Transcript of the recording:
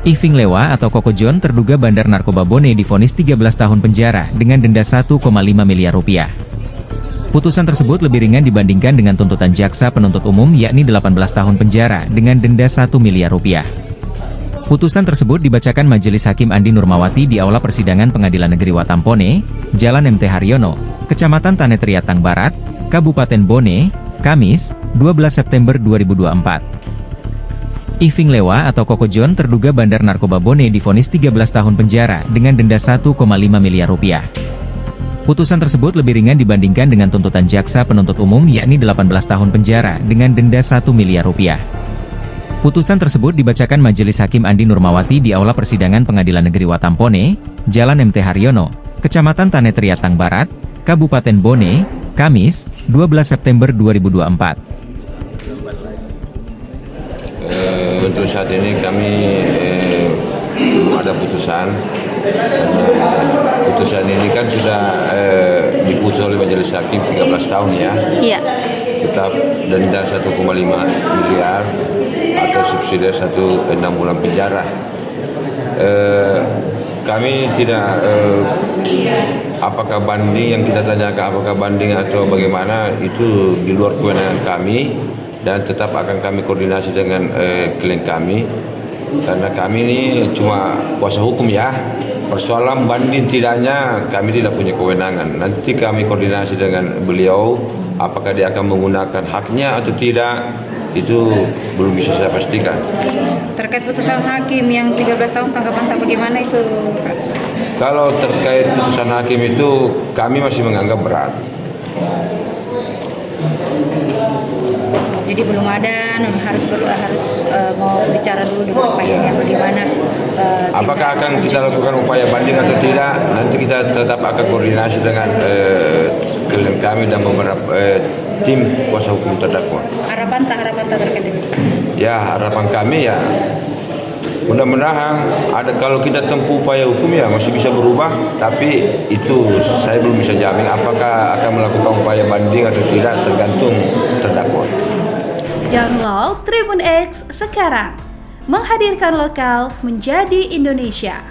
Iving Lewa atau Koko John terduga bandar narkoba Bone divonis 13 tahun penjara dengan denda 1,5 miliar rupiah. Putusan tersebut lebih ringan dibandingkan dengan tuntutan jaksa penuntut umum yakni 18 tahun penjara dengan denda 1 miliar rupiah. Putusan tersebut dibacakan Majelis Hakim Andi Nurmawati di Aula Persidangan Pengadilan Negeri Watampone, Jalan MT Haryono, Kecamatan Tanetriatang Barat, Kabupaten Bone, Kamis, 12 September 2024. Iving Lewa atau Koko John terduga bandar narkoba Bone divonis 13 tahun penjara dengan denda 1,5 miliar rupiah. Putusan tersebut lebih ringan dibandingkan dengan tuntutan jaksa penuntut umum yakni 18 tahun penjara dengan denda 1 miliar rupiah. Putusan tersebut dibacakan Majelis Hakim Andi Nurmawati di Aula Persidangan Pengadilan Negeri Watampone, Jalan MT Haryono, Kecamatan Tanetriatang Barat, Kabupaten Bone, Kamis, 12 September 2024. Untuk saat ini kami belum ada putusan. Putusan ini kan sudah diputus oleh Majelis Hakim 13 tahun ya. Iya. Tetap denda 1,5 miliar atau subsidi 6 bulan penjara. Kami tidak apakah banding yang kita tanyakan, apakah banding atau bagaimana, itu di luar kewenangan kami. Dan tetap akan kami koordinasi dengan klien kami, karena kami ini cuma kuasa hukum ya. Persoalan banding tidaknya kami tidak punya kewenangan. Nanti kami koordinasi dengan beliau, apakah dia akan menggunakan haknya atau tidak, itu belum bisa saya pastikan. Terkait putusan hakim yang 13 tahun, tanggapan tak bagaimana itu? Kalau terkait putusan hakim itu kami masih menganggap berat. Jadi belum ada, harus mau bicara dulu dengan Pak Yaya bagaimana. Apakah akan kita lakukan upaya banding atau tidak? Nanti kita tetap akan koordinasi dengan klien kami dan beberapa tim kuasa hukum terdakwa. Harapan tak terkait ini? Ya, harapan kami ya mudah-mudahan ada, kalau kita tempuh upaya hukum ya masih bisa berubah, tapi itu saya belum bisa jamin apakah akan melakukan upaya banding atau tidak, tergantung terdakwa. Download Tribun X sekarang, menghadirkan lokal menjadi Indonesia.